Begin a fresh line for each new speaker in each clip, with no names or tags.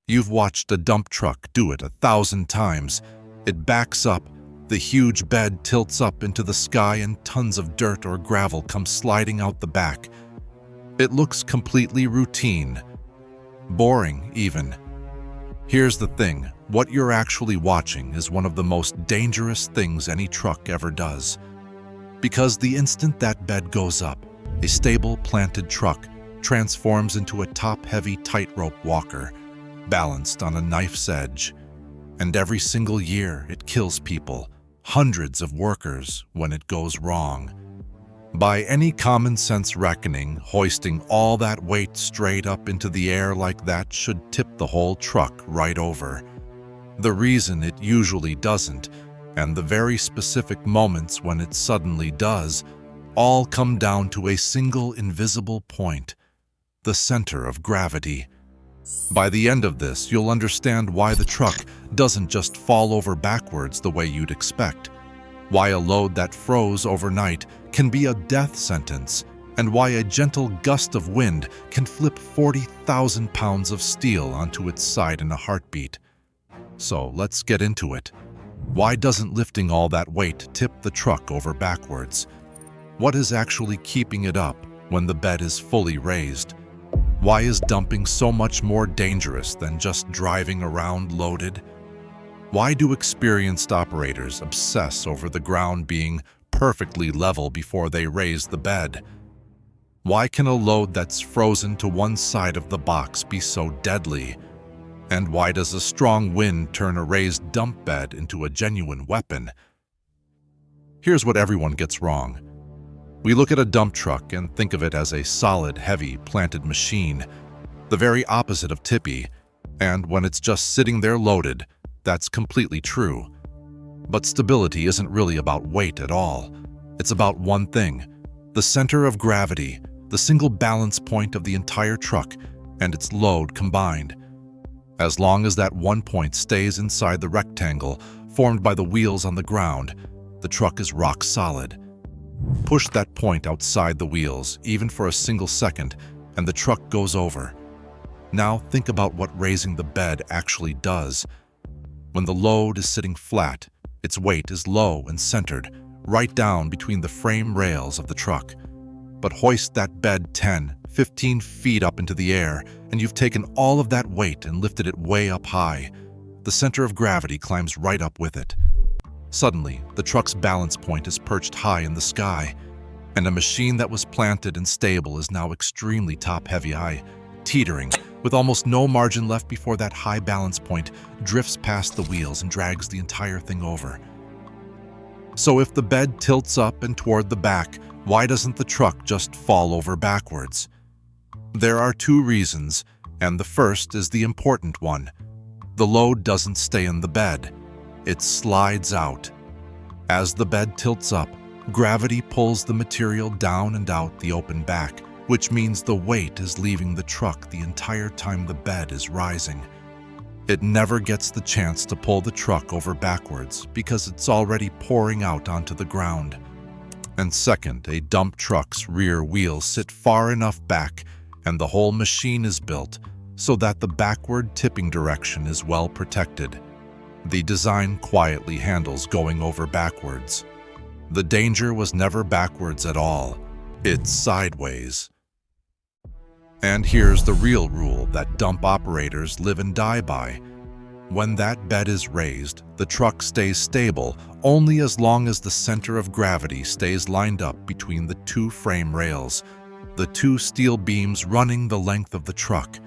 You've watched a dump truck do it 1,000 times. It backs up, the huge bed tilts up into the sky, and tons of dirt or gravel come sliding out the back. It looks completely routine, boring even. Here's the thing, what you're actually watching is one of the most dangerous things any truck ever does. Because the instant that bed goes up, a stable, planted truck transforms into a top-heavy tightrope walker, balanced on a knife's edge. And every single year, it kills people, hundreds of workers, when it goes wrong. By any common-sense reckoning, hoisting all that weight straight up into the air like that should tip the whole truck right over. The reason it usually doesn't, and the very specific moments when it suddenly does, all come down to a single invisible point: the center of gravity. By the end of this, you'll understand why the truck doesn't just fall over backwards the way you'd expect, why a load that froze overnight can be a death sentence, and why a gentle gust of wind can flip 40,000 pounds of steel onto its side in a heartbeat. So let's get into it. Why doesn't lifting all that weight tip the truck over backwards? What is actually keeping it up when the bed is fully raised? Why is dumping so much more dangerous than just driving around loaded? Why do experienced operators obsess over the ground being perfectly level before they raise the bed? Why can a load that's frozen to one side of the box be so deadly? And why does a strong wind turn a raised dump bed into a genuine weapon? Here's what everyone gets wrong. We look at a dump truck and think of it as a solid, heavy, planted machine, the very opposite of tippy, and when it's just sitting there loaded, that's completely true. But stability isn't really about weight at all. It's about one thing: the center of gravity, the single balance point of the entire truck, and its load combined. As long as that one point stays inside the rectangle formed by the wheels on the ground, the truck is rock solid. Push that point outside the wheels, even for a single second, and the truck goes over. Now think about what raising the bed actually does. When the load is sitting flat, its weight is low and centered, right down between the frame rails of the truck. But hoist that bed 10, 15 feet up into the air, and you've taken all of that weight and lifted it way up high. The center of gravity climbs right up with it. Suddenly, the truck's balance point is perched high in the sky, and a machine that was planted and stable is now extremely top-heavy, teetering, with almost no margin left before that high balance point drifts past the wheels and drags the entire thing over. So if the bed tilts up and toward the back, why doesn't the truck just fall over backwards? There are two reasons, and the first is the important one. The load doesn't stay in the bed. It slides out. As the bed tilts up, gravity pulls the material down and out the open back, which means the weight is leaving the truck the entire time the bed is rising. It never gets the chance to pull the truck over backwards because it's already pouring out onto the ground. And second, a dump truck's rear wheels sit far enough back and the whole machine is built so that the backward tipping direction is well protected. The design quietly handles going over backwards. The danger was never backwards at all. It's sideways. And here's the real rule that dump operators live and die by. When that bed is raised, the truck stays stable only as long as the center of gravity stays lined up between the two frame rails, the two steel beams running the length of the truck.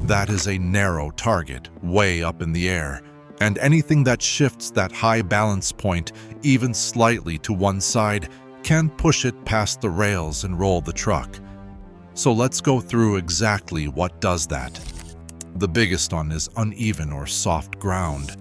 That is a narrow target, way up in the air, and anything that shifts that high balance point even slightly to one side can push it past the rails and roll the truck. So let's go through exactly what does that. The biggest one is uneven or soft ground.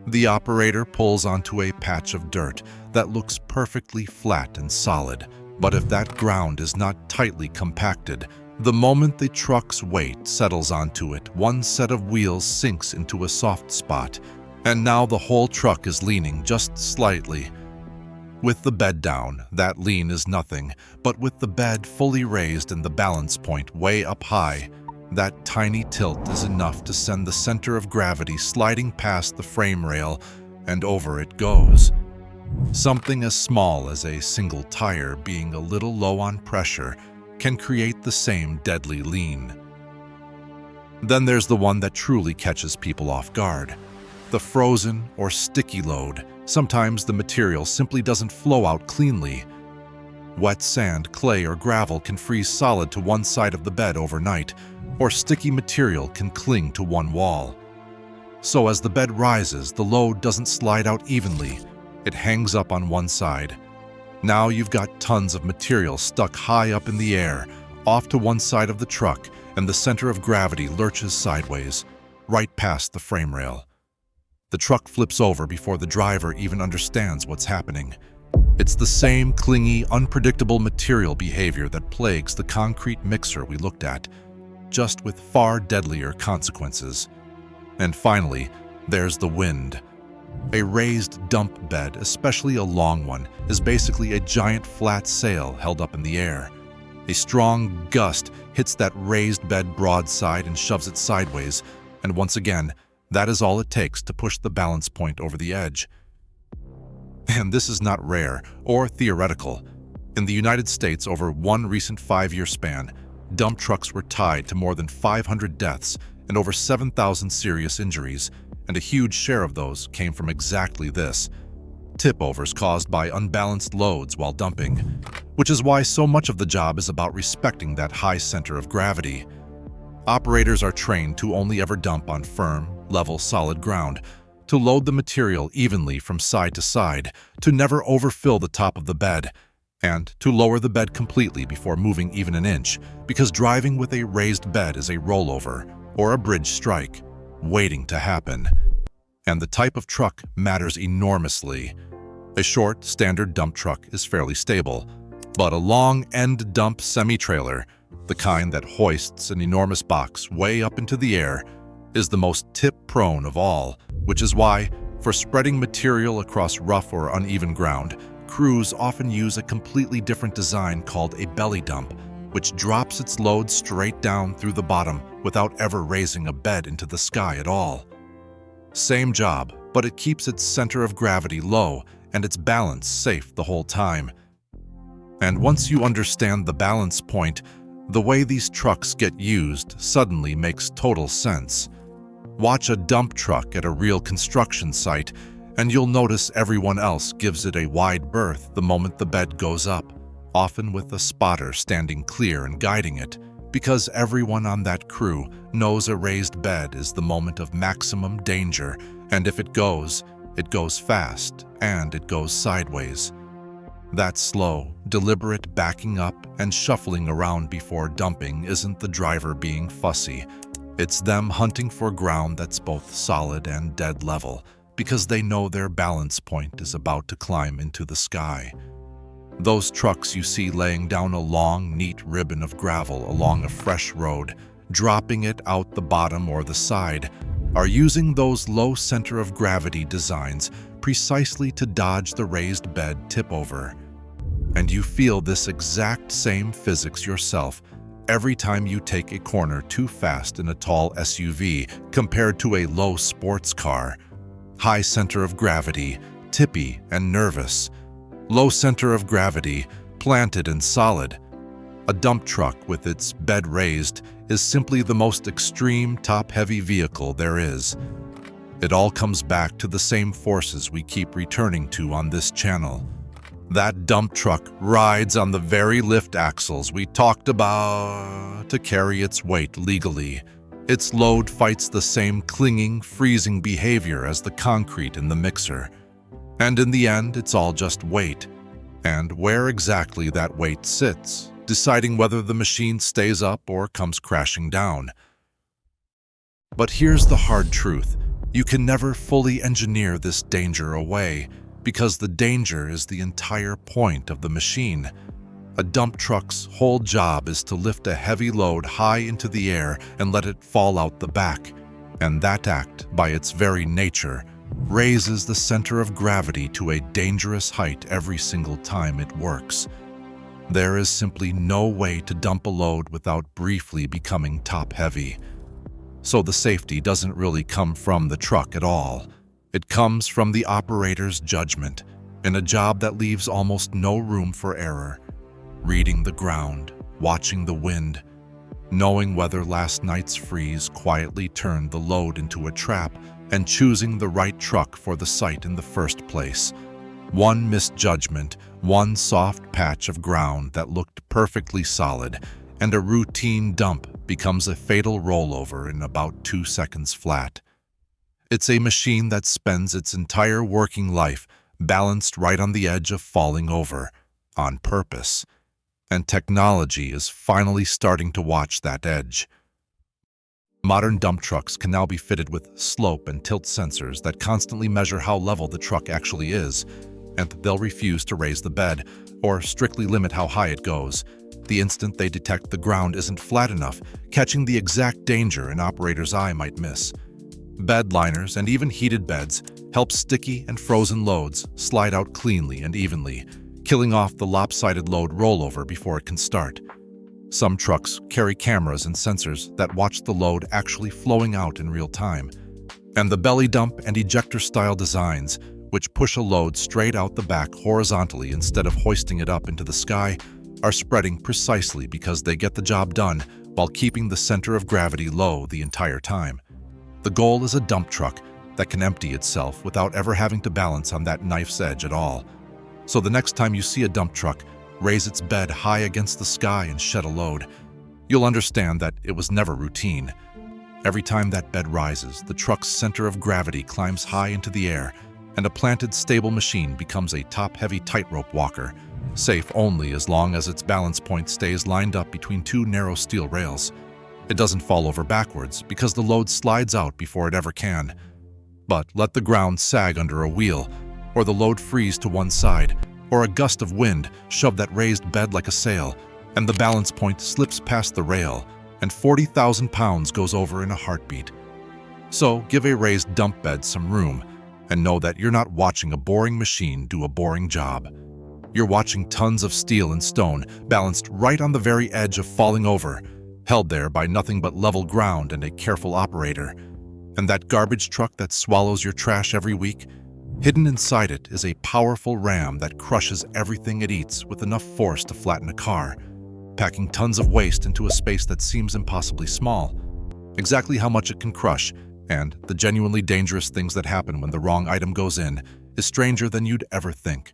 The operator pulls onto a patch of dirt that looks perfectly flat and solid, but if that ground is not tightly compacted, the moment the truck's weight settles onto it, one set of wheels sinks into a soft spot, and now the whole truck is leaning just slightly. With the bed down, that lean is nothing, but with the bed fully raised and the balance point way up high, That tiny tilt is enough to send the center of gravity sliding past the frame rail, and over it goes. Something as small as a single tire being a little low on pressure can create the same deadly lean. Then there's the one that truly catches people off guard. The frozen or sticky load. Sometimes the material simply doesn't flow out cleanly. Wet sand, clay, or gravel can freeze solid to one side of the bed overnight, or sticky material can cling to one wall. So as the bed rises, the load doesn't slide out evenly. It hangs up on one side. Now you've got tons of material stuck high up in the air, off to one side of the truck, and the center of gravity lurches sideways, right past the frame rail. The truck flips over before the driver even understands what's happening. It's the same clingy, unpredictable material behavior that plagues the concrete mixer we looked at, just with far deadlier consequences. And finally, there's the wind. A raised dump bed, especially a long one, is basically a giant flat sail held up in the air. A strong gust hits that raised bed broadside and shoves it sideways, and once again, that is all it takes to push the balance point over the edge. And this is not rare or theoretical. In the United States, over one recent 5-year span, dump trucks were tied to more than 500 deaths and over 7,000 serious injuries, and a huge share of those came from exactly this: tip-overs caused by unbalanced loads while dumping, which is why so much of the job is about respecting that high center of gravity. Operators are trained to only ever dump on firm, level, solid ground, to load the material evenly from side to side, to never overfill the top of the bed, and to lower the bed completely before moving even an inch, because driving with a raised bed is a rollover or a bridge strike waiting to happen. And the type of truck matters enormously. A short, standard dump truck is fairly stable, but a long end dump semi-trailer, the kind that hoists an enormous box way up into the air, is the most tip-prone of all, which is why, for spreading material across rough or uneven ground, crews often use a completely different design called a belly dump, which drops its load straight down through the bottom without ever raising a bed into the sky at all. Same job, but it keeps its center of gravity low and its balance safe the whole time. And once you understand the balance point, the way these trucks get used suddenly makes total sense. Watch a dump truck at a real construction site, and you'll notice everyone else gives it a wide berth the moment the bed goes up, often with a spotter standing clear and guiding it, because everyone on that crew knows a raised bed is the moment of maximum danger, and if it goes fast, and it goes sideways. That slow, deliberate backing up and shuffling around before dumping isn't the driver being fussy. It's them hunting for ground that's both solid and dead level, because they know their balance point is about to climb into the sky. Those trucks you see laying down a long, neat ribbon of gravel along a fresh road, dropping it out the bottom or the side, are using those low center of gravity designs precisely to dodge the raised bed tip-over. And you feel this exact same physics yourself every time you take a corner too fast in a tall SUV compared to a low sports car. High center of gravity, tippy and nervous. Low center of gravity, planted and solid. A dump truck with its bed raised is simply the most extreme top-heavy vehicle there is. It all comes back to the same forces we keep returning to on this channel. That dump truck rides on the very lift axles we talked about to carry its weight legally. Its load fights the same clinging, freezing behavior as the concrete in the mixer. And in the end, it's all just weight. And where exactly that weight sits, deciding whether the machine stays up or comes crashing down. But here's the hard truth. You can never fully engineer this danger away, because the danger is the entire point of the machine. A dump truck's whole job is to lift a heavy load high into the air and let it fall out the back. And that act, by its very nature, raises the center of gravity to a dangerous height every single time it works. There is simply no way to dump a load without briefly becoming top-heavy. So the safety doesn't really come from the truck at all. It comes from the operator's judgment in a job that leaves almost no room for error. Reading the ground, watching the wind, knowing whether last night's freeze quietly turned the load into a trap, and choosing the right truck for the site in the first place. One misjudgment, one soft patch of ground that looked perfectly solid, and a routine dump becomes a fatal rollover in about 2 seconds flat. It's a machine that spends its entire working life balanced right on the edge of falling over, on purpose. And technology is finally starting to watch that edge. Modern dump trucks can now be fitted with slope and tilt sensors that constantly measure how level the truck actually is, and they'll refuse to raise the bed or strictly limit how high it goes. The instant they detect the ground isn't flat enough, catching the exact danger an operator's eye might miss. Bed liners and even heated beds help sticky and frozen loads slide out cleanly and evenly, killing off the lopsided load rollover before it can start. Some trucks carry cameras and sensors that watch the load actually flowing out in real time. And the belly dump and ejector-style designs, which push a load straight out the back horizontally instead of hoisting it up into the sky, are spreading precisely because they get the job done while keeping the center of gravity low the entire time. The goal is a dump truck that can empty itself without ever having to balance on that knife's edge at all. So the next time you see a dump truck raise its bed high against the sky and shed a load, you'll understand that it was never routine. Every time that bed rises, the truck's center of gravity climbs high into the air, and a planted, stable machine becomes a top-heavy tightrope walker, safe only as long as its balance point stays lined up between two narrow steel rails. It doesn't fall over backwards because the load slides out before it ever can. But let the ground sag under a wheel, or the load freeze to one side, or a gust of wind shove that raised bed like a sail, and the balance point slips past the rail, and 40,000 pounds goes over in a heartbeat. So give a raised dump bed some room, and know that you're not watching a boring machine do a boring job. You're watching tons of steel and stone balanced right on the very edge of falling over, held there by nothing but level ground and a careful operator. And that garbage truck that swallows your trash every week, hidden inside it is a powerful ram that crushes everything it eats with enough force to flatten a car, packing tons of waste into a space that seems impossibly small. Exactly how much it can crush, and the genuinely dangerous things that happen when the wrong item goes in, is stranger than you'd ever think.